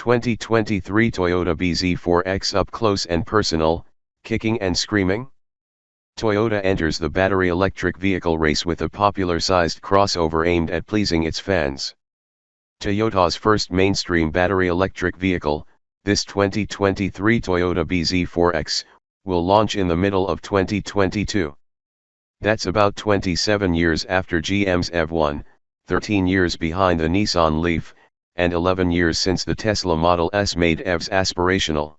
2023 Toyota bz4x up close and personal, kicking and screaming? Toyota enters the battery electric vehicle race with a popular-sized crossover aimed at pleasing its fans. Toyota's first mainstream battery electric vehicle, this 2023 Toyota bz4x, will launch in the middle of 2022. That's about 27 years after GM's EV1, 13 years behind the Nissan Leaf, and 11 years since the Tesla Model S made EVs aspirational.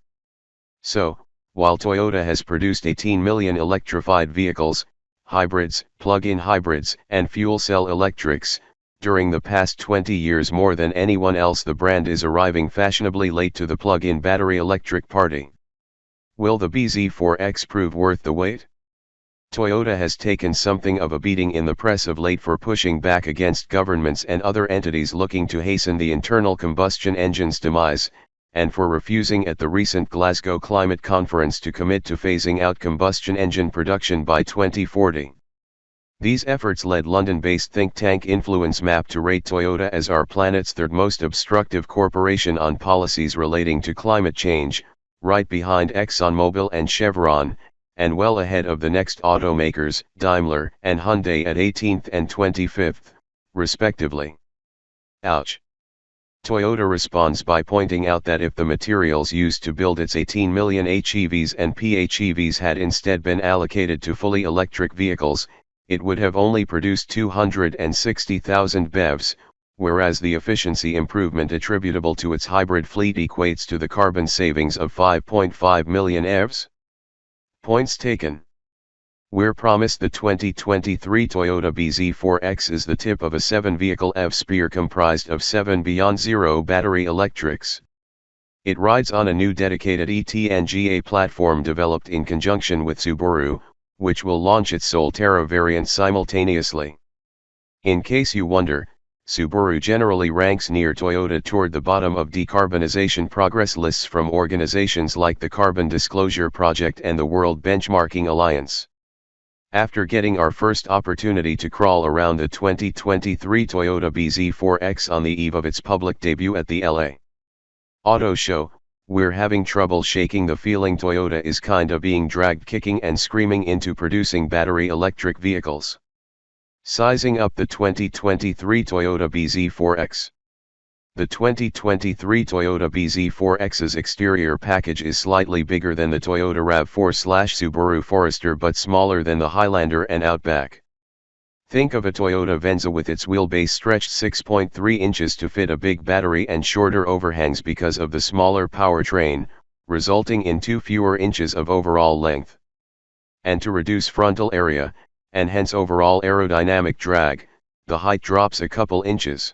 So, while Toyota has produced 18 million electrified vehicles, hybrids, plug-in hybrids, and fuel cell electrics, during the past 20 years more than anyone else, the brand is arriving fashionably late to the plug-in battery electric party. Will the bz4x prove worth the wait? Toyota has taken something of a beating in the press of late for pushing back against governments and other entities looking to hasten the internal combustion engine's demise, and for refusing at the recent Glasgow Climate Conference to commit to phasing out combustion engine production by 2040. These efforts led London-based think tank Influence Map to rate Toyota as our planet's third most obstructive corporation on policies relating to climate change, right behind ExxonMobil and Chevron, and well ahead of the next automakers, Daimler and Hyundai at 18th and 25th, respectively. Ouch. Toyota responds by pointing out that if the materials used to build its 18 million HEVs and PHEVs had instead been allocated to fully electric vehicles, it would have only produced 260,000 BEVs, whereas the efficiency improvement attributable to its hybrid fleet equates to the carbon savings of 5.5 million EVs. Points taken. We're promised the 2023 Toyota bz4x is the tip of a 7-vehicle EV spear comprised of 7 Beyond Zero battery electrics. It rides on a new dedicated ETNGA platform developed in conjunction with Subaru, which will launch its Solterra variant simultaneously. In case you wonder, Subaru generally ranks near Toyota toward the bottom of decarbonization progress lists from organizations like the Carbon Disclosure Project and the World Benchmarking Alliance. After getting our first opportunity to crawl around the 2023 Toyota bz4x on the eve of its public debut at the LA Auto Show, we're having trouble shaking the feeling Toyota is kinda being dragged kicking and screaming into producing battery electric vehicles. Sizing up the 2023 Toyota bz4x. The 2023 Toyota bz4x's exterior package is slightly bigger than the Toyota RAV4/Subaru Forester but smaller than the Highlander and Outback. Think of a Toyota Venza with its wheelbase stretched 6.3 inches to fit a big battery and shorter overhangs because of the smaller powertrain, resulting in 2 fewer inches of overall length. And to reduce frontal area, and hence overall aerodynamic drag, the height drops a couple inches.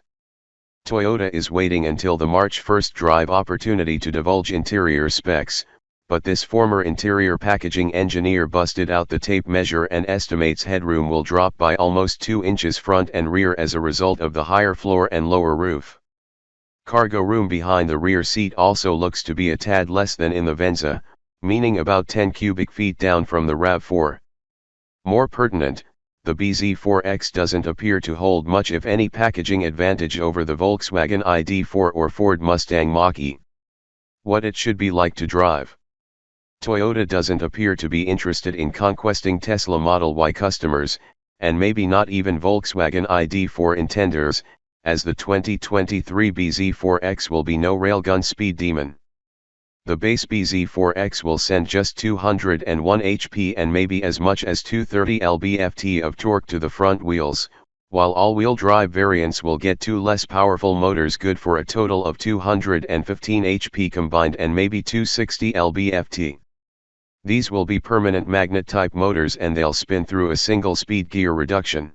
Toyota is waiting until the March 1st drive opportunity to divulge interior specs, but this former interior packaging engineer busted out the tape measure and estimates headroom will drop by almost 2 inches front and rear as a result of the higher floor and lower roof. Cargo room behind the rear seat also looks to be a tad less than in the Venza, meaning about 10 cubic feet down from the RAV4. More pertinent, the bz4x doesn't appear to hold much if any packaging advantage over the Volkswagen ID.4 or Ford Mustang Mach-E. What it should be like to drive. Toyota doesn't appear to be interested in conquesting Tesla Model Y customers, and maybe not even Volkswagen ID.4 intenders, as the 2023 bz4x will be no railgun speed demon. The base bz4x will send just 201 HP and maybe as much as 230 lb-ft of torque to the front wheels, while all-wheel drive variants will get 2 less powerful motors good for a total of 215 HP combined and maybe 260 lb-ft. These will be permanent magnet-type motors and they'll spin through a single-speed gear reduction.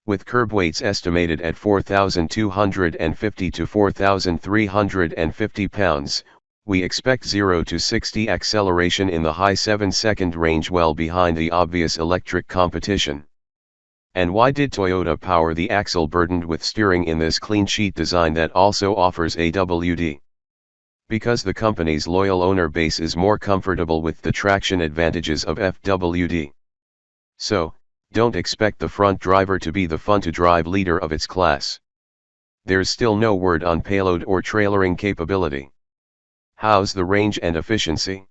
With curb weights estimated at 4,250 to 4,350 pounds, we expect 0 to 60 acceleration in the high 7-second range, well behind the obvious electric competition. And why did Toyota power the axle burdened with steering in this clean sheet design that also offers AWD? Because the company's loyal owner base is more comfortable with the traction advantages of FWD. So, don't expect the front driver to be the fun-to-drive leader of its class. There's still no word on payload or trailering capability. How's the range and efficiency?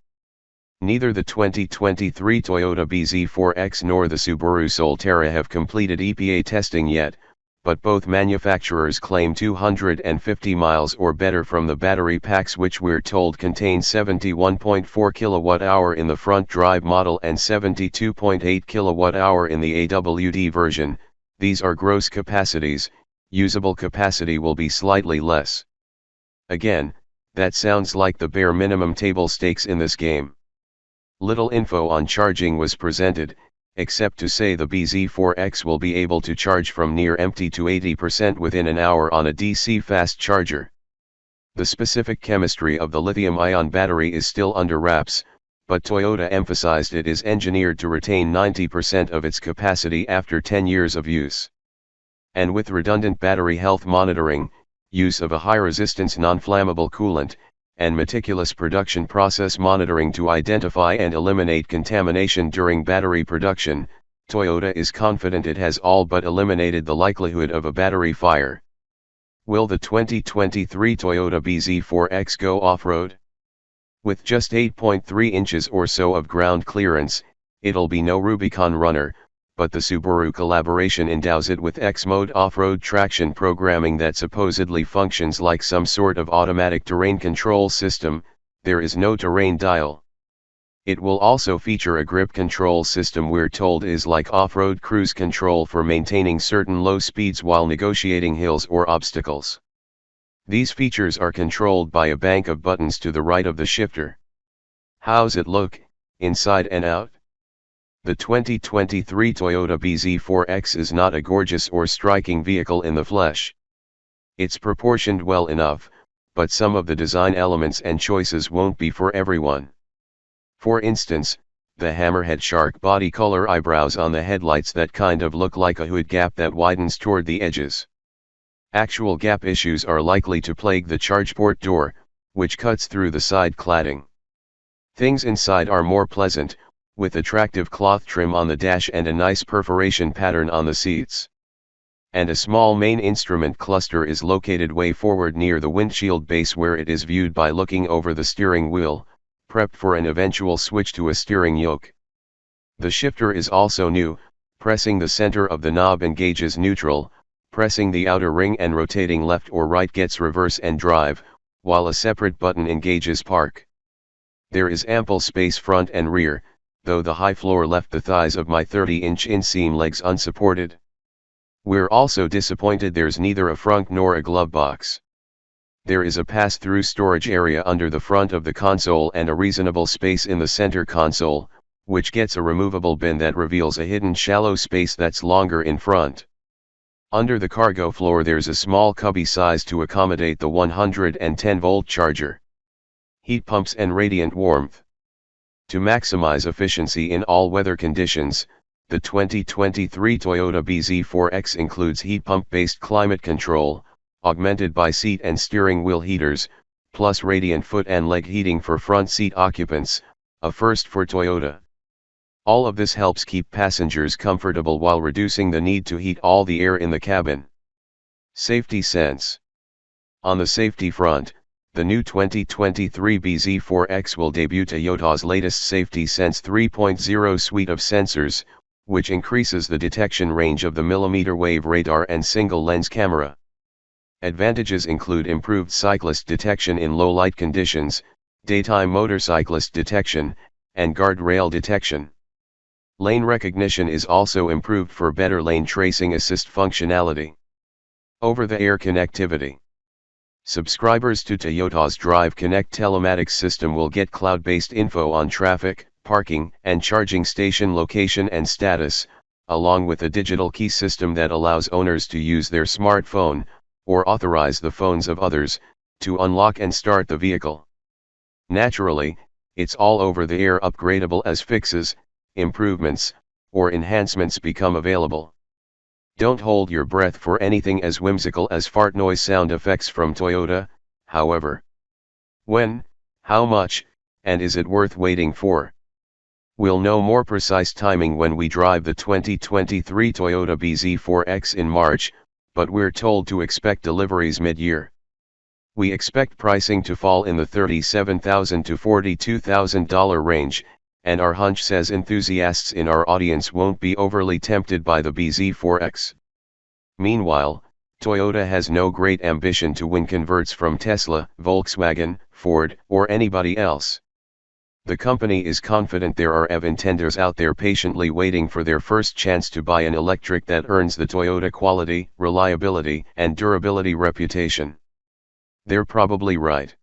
Neither the 2023 Toyota bz4x nor the Subaru Solterra have completed EPA testing yet, but both manufacturers claim 250 miles or better from the battery packs, which we're told contain 71.4 kWh in the front drive model and 72.8 kWh in the AWD version. These are gross capacities, usable capacity will be slightly less. Again, that sounds like the bare minimum table stakes in this game. Little info on charging was presented, except to say the bz4x will be able to charge from near empty to 80% within an hour on a DC fast charger. The specific chemistry of the lithium-ion battery is still under wraps, but Toyota emphasized it is engineered to retain 90% of its capacity after 10 years of use. And with redundant battery health monitoring, use of a high-resistance non-flammable coolant, and meticulous production process monitoring to identify and eliminate contamination during battery production, Toyota is confident it has all but eliminated the likelihood of a battery fire. Will the 2023 Toyota bz4x go off-road? With just 8.3 inches or so of ground clearance, it'll be no Rubicon runner, but the Subaru collaboration endows it with X-Mode off-road traction programming that supposedly functions like some sort of automatic terrain control system. There is no terrain dial. It will also feature a grip control system we're told is like off-road cruise control for maintaining certain low speeds while negotiating hills or obstacles. These features are controlled by a bank of buttons to the right of the shifter. How's it look, inside and out? The 2023 Toyota bz4x is not a gorgeous or striking vehicle in the flesh. It's proportioned well enough, but some of the design elements and choices won't be for everyone. For instance, the hammerhead shark body color eyebrows on the headlights that kind of look like a hood gap that widens toward the edges. Actual gap issues are likely to plague the chargeport door, which cuts through the side cladding. Things inside are more pleasant, with attractive cloth trim on the dash and a nice perforation pattern on the seats. And a small main instrument cluster is located way forward near the windshield base, where it is viewed by looking over the steering wheel, prepped for an eventual switch to a steering yoke. The shifter is also new. Pressing the center of the knob engages neutral, pressing the outer ring and rotating left or right gets reverse and drive, while a separate button engages park. There is ample space front and rear, though the high floor left the thighs of my 30-inch inseam legs unsupported. We're also disappointed there's neither a frunk nor a glove box. There is a pass-through storage area under the front of the console and a reasonable space in the center console, which gets a removable bin that reveals a hidden shallow space that's longer in front. Under the cargo floor there's a small cubby size to accommodate the 110-volt charger, heat pumps and radiant warmth. To maximize efficiency in all weather conditions, the 2023 Toyota bz4x includes heat pump-based climate control, augmented by seat and steering wheel heaters, plus radiant foot and leg heating for front seat occupants, a first for Toyota. All of this helps keep passengers comfortable while reducing the need to heat all the air in the cabin. Safety sense. On the safety front, the new 2023 bz4x will debut Toyota's latest Safety Sense 3.0 suite of sensors, which increases the detection range of the millimeter wave radar and single-lens camera. Advantages include improved cyclist detection in low-light conditions, daytime motorcyclist detection, and guardrail detection. Lane recognition is also improved for better lane tracing assist functionality. Over-the-air connectivity. Subscribers to Toyota's Drive Connect telematics system will get cloud-based info on traffic, parking, and charging station location and status, along with a digital key system that allows owners to use their smartphone, or authorize the phones of others, to unlock and start the vehicle. Naturally, it's all over-the-air upgradable as fixes, improvements, or enhancements become available. Don't hold your breath for anything as whimsical as fart noise sound effects from Toyota, however. When, how much, and is it worth waiting for? We'll know more precise timing when we drive the 2023 Toyota bz4x in March, but we're told to expect deliveries mid-year. We expect pricing to fall in the $37,000 to $42,000 range, and our hunch says enthusiasts in our audience won't be overly tempted by the bz4x. Meanwhile, Toyota has no great ambition to win converts from Tesla, Volkswagen, Ford, or anybody else. The company is confident there are EV intenders out there patiently waiting for their first chance to buy an electric that earns the Toyota quality, reliability, and durability reputation. They're probably right.